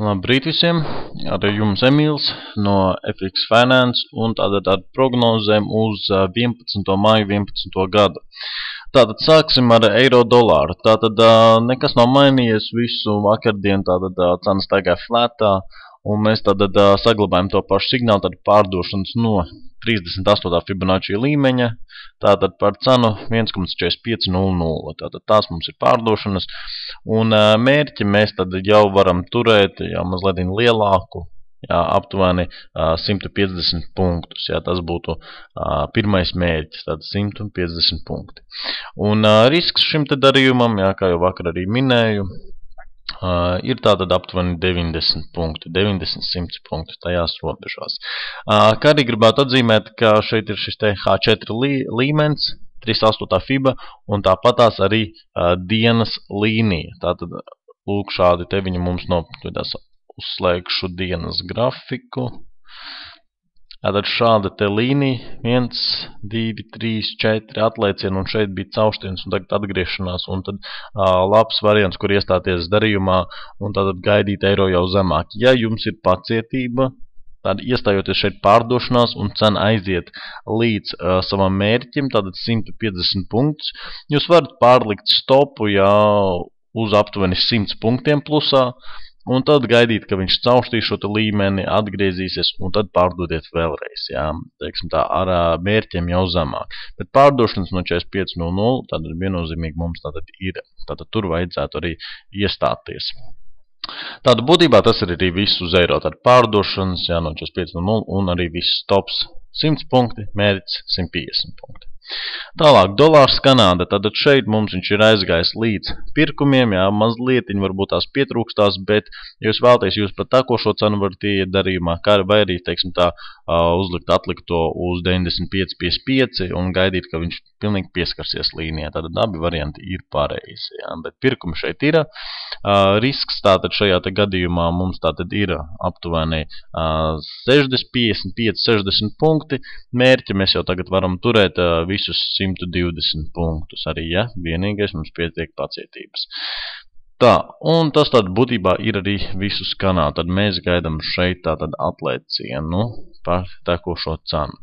Labrīt visiem, ar jums Emīls no FX Finance un tātad ar prognozēm uz 11. maiju 11. gadu. Tātad sāksim ar eiro dolāru. Tātad nekas nav mainījies visu vakardienu, tātad cena staigāja flatā un mēs tātad saglabājam to pašu signālu, tad pārdošanas no 38. Fibonacci līmeņa, tātad par cenu 1,4500. Tātad tās mums ir pārdošanas un mērķi mēs tad jau varam turēt jau mazliet lielāku, aptuveni 150 punktus. Tas būtu pirmais mērķis, tad 150 punkti. Un risks šim te darījumam, kā jau vakar arī minēju, ir tātad aptuveni 90 punkti, 90-100 punkti tajās robežās. Kā arī gribētu atzīmēt, ka šeit ir šis te H4 līmenis, 38. fiba, un tāpatās arī dienas līnija. Tātad, lūk, šādi te viņi mums nopatās. Uzslēgšu dienas grafiku. Tātad šāda te līnija, 1, 2, 3, 4 atlēcieni, un šeit bija caurstiens un tagad atgriešanās, un tad labs variants, kur iestāties darījumā, un tad gaidīt eiro jau zemāk. Ja jums ir pacietība, tad iestājoties šeit pārdošanās un cena aiziet līdz savam mērķim, tātad 150 punktus, jūs varat pārlikt stopu jau uz aptuveni 100 punktiem plusā, un tad gaidīt, ka viņš caurstīs šo līmeni, atgriezīsies, un tad pārdodiet vēlreiz, teiksim tā, ar mērķiem jau zemāk. Bet pārdošanas no 45.00, tad viennozīmīgi mums tātad ir, tātad tur vajadzētu arī iestāties. Tātad būtībā tas ir arī viss uz eiro, tad pārdošanas, no 45.00, un arī viss stops 100 punkti, mērķis 150 punkti. Tālāk, dolārs Kanāda, tad šeit mums viņš ir aizgājis līdz pirkumiem, mazlietiņi varbūt tās pietrūkstās, bet, ja jūs vēlaties, jūs pat tākošo cenu varat ieiet darījumā, vai arī, teiksim tā, atlikt to uz 95.55 un gaidīt, ka viņš pilnīgi pieskarsies līnijā. Tātad abi varianti ir pareizi, bet pirkumi šeit ir. Risks tātad šajā te gadījumā mums tātad ir aptuveni 55-60 punkti. Mērķi mēs jau tagad varam turēt visus 120 punktus arī, vienīgais mums pietiek pacietības. Tā, un tas tad būtībā ir arī visu skanā. Tad mēs gaidām šeit tātad atlēcienu par tekošo cenu.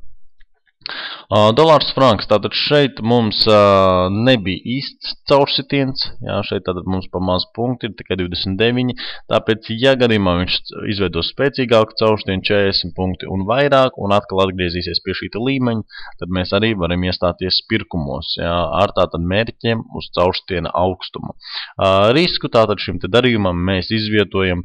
Dolārs franks, tātad šeit mums nebija īsts caursitiens, šeit tātad mums pa maz punkti ir tikai 29, tāpēc, ja gadījumā viņš izveidos spēcīgāku caursitienu 40 punkti un vairāk, un atkal atgriezīsies pie šīta līmeņa, tad mēs arī varam iestāties pirkumos, ar tātad mērķiem uz caurstiena augstumu. Risku tātad šim te darījumam mēs izvietojam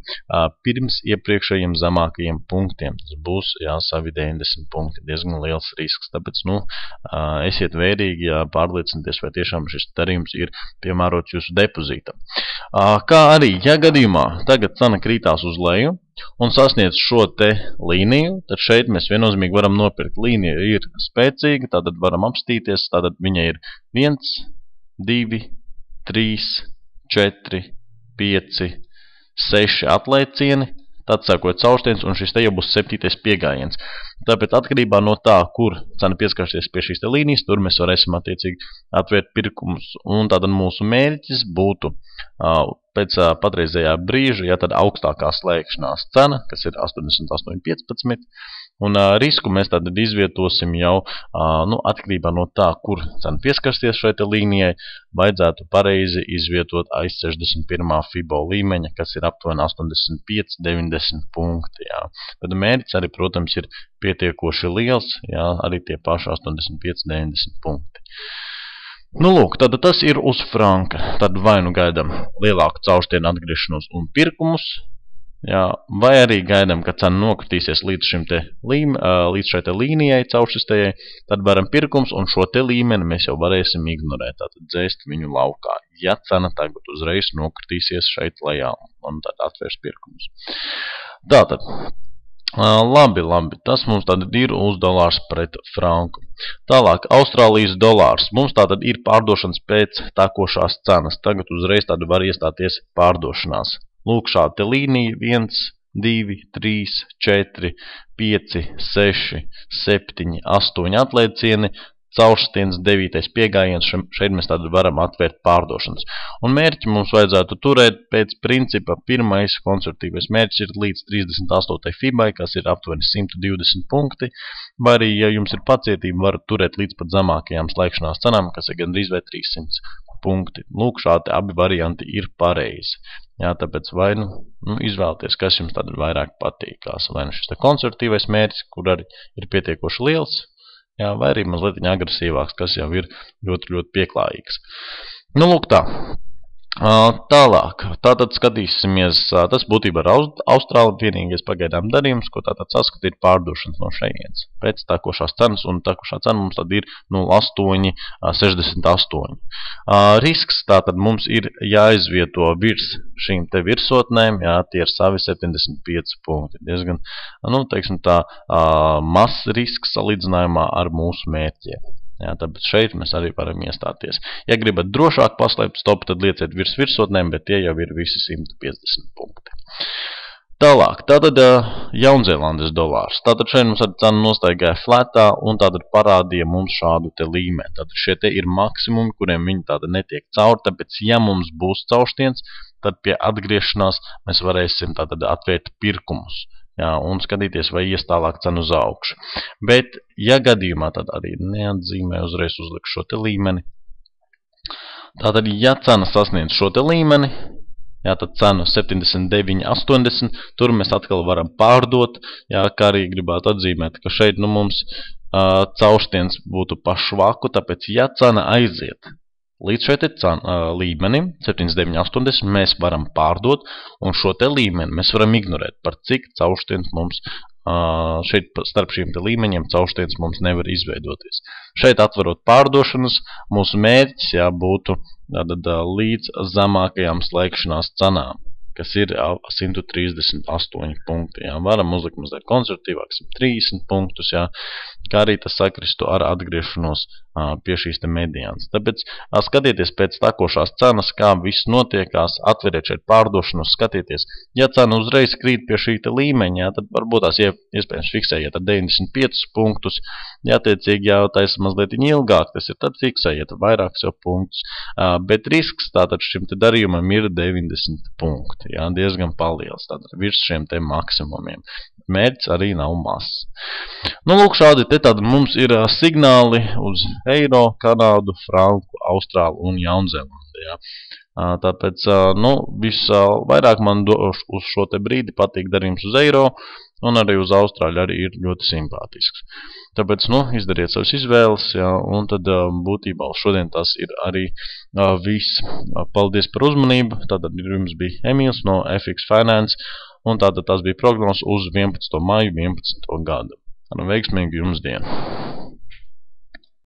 pirms iepriekšējiem zemākajiem punktiem. Tas būs, savi 90 punkti, diezgan liels risks. Tāpēc, esiet vērīgi, pārliecinieties, vai tiešām šis darījums ir piemērots jūsu depozītam. Kā arī, ja gadījumā tagad cena krītās uz leju un sasniedz šo te līniju, tad šeit mēs viennozīmīgi varam nopirkt. Līnija ir spēcīga, tātad varam apstīties, tātad viņa ir 1, 2, 3, 4, 5, 6 atlēcieni. Tad sākot caurstiens, un šis te jau būs 7. piegājiens. Tāpēc atkarībā no tā, kur cena pieskarsies pie šīs te līnijas, tur mēs varēsim attiecīgi atvērt pirkumus. Un tātad mūsu mērķis būtu pēc patreizējā brīža, tad augstākā slēgšanās cena, kas ir 88.15, un risku mēs tātad izvietosim jau atkarībā no tā, kur cena pieskarsies šai te līnijai, vajadzētu pareizi izvietot aiz 61. fibo līmeņa, kas ir aptuveni 85-90 punkti. Tad mērķis arī, protams, ir pietiekoši liels, arī tie paši 85-90 punkti. Lūk, tad tas ir uz franka. Tad vai nu gaidām lielāku caurstienu atgriešanos un pirkumus, vai arī gaidām, ka cena nokritīsies līdz šai te līnijai cauršistējai, tad varam pirkums un šo te līmeni mēs jau varēsim ignorēt, tātad dzēst viņu laukā, ja cena tagad uzreiz nokritīsies šeit lejā un tad atvērs pirkumus. Tātad, labi, tas mums tātad ir uz dolārs pret franku. Tālāk, Austrālijas dolārs. Mums tātad ir pārdošanas pēc tekošās cenas. Tagad uzreiz tāda var iestāties pārdošanās. Lūk, šāda te līnija 1, 2, 3, 4, 5, 6, 7, 8 atlēcieni. caurstienas 9. piegājiens, šeit mēs tad varam atvērt pārdošanas. Un mērķi mums vajadzētu turēt pēc principa pirmais konservatīvais mērķis ir līdz 38. fibai, kas ir aptuveni 120 punkti, vai arī, ja jums ir pacietība, varat turēt līdz pat zemākajām slēgšanās cenām, kas ir gandrīz vai 300 punkti. Lūk, šādi abi varianti ir pareizi. Jā, tāpēc vai izvēlieties, kas jums tad vairāk patīkās. Vai šis konservatīvais mērķis, kur arī ir pietiekoši liels, jā, vai arī mazliet agresīvāks, kas jau ir ļoti, ļoti pieklājīgs. Lūk tā. Tālāk, tātad skatīsimies, tas būtībā ir Austrāla vienīgais pagaidām darījums, ko tātad saskatīt pārdošanas no šejienes. Pēc tākošās cenas, un tākošā cena mums tad ir 0,868. Risks tātad mums ir jāizvieto virs šīm te virsotnēm, jā, tie ir savi 75 punkti. Diezgan, teiksim tā, mazs risks salīdzinājumā ar mūsu mērķiem. Jā, tāpēc šeit mēs arī varam iestāties. Ja gribat drošāk paslēpt stopu, tad lieciet virs virsotnēm, bet tie jau ir visi 150 punkti. Tālāk, tātad Jaunzēlandes dolārs. Tātad šeit mums ar cenu nostaigāja flatā un tātad parādīja mums šādu te līmeni. Tātad šie te ir maksimumi, kuriem viņi tātad netiek cauri, tāpēc ja mums būs caurstiens, tad pie atgriešanās mēs varēsim tātad atvērt pirkumus. Jā, un skatīties, vai ies tālāk cenu uz augšu. Bet, ja gadījumā, tad arī neatzīmē, uzreiz uzlikšu šo te līmeni. Tātad, ja cena sasniedz šo te līmeni, jā, tad cenu 79,80, tur mēs atkal varam pārdot, jā, kā arī gribētu atzīmēt, ka šeit mums caurstiens būtu pa švaku, tāpēc, ja cena aiziet līdz šeit līmenim, 79,80, mēs varam pārdot, un šo te līmeni mēs varam ignorēt, par cik caurstiens mums, šeit starp šīm te līmeņiem caurstiens mums nevar izveidoties. Šeit atverot pārdošanas, mūsu mērķis būtu līdz zemākajām slēgšanās cenām, kas ir 138 punkti. Jā. Varam uzlikt mazliet konservatīvāk, 130 punktus, jā, kā arī tas sakristu ar atgriešanos pie šīs te mediānas. Tāpēc skatieties pēc takošās cenas, kā viss notiekās, atveriet šeit pārdošanos, skatieties. Ja cena uzreiz krīt pie šī te līmeņa, jā, tad varbūt tās iespējams fiksējiet 95 punktus, jātiecīgi jau taisa mazliet ilgāk, tas ir tad fiksējiet vairākus jau punktus, bet risks tātad šim te darījumam ir 90 punkti, jā, diezgan paliels, tātad virs šiem te maksimumiem. Mērķis arī nav mazs. Lūk, šādi te tad mums ir signāli uz eiro, Kanādu, Franku, Austrālu un Jaunzēlandi. Jā. Tāpēc, visvairāk man uz šo te brīdi patīk darījums uz eiro, un arī uz Austrāļu arī ir ļoti simpātisks. Tāpēc, izdariet savas izvēles, jā, un tad būtībā šodien tas ir arī viss. Paldies par uzmanību. Tātad jums bija Emīls no FX Finance, un tātad tās bija prognozes uz 11. maiju 11. gadu. Veiksmīgu jums dienu!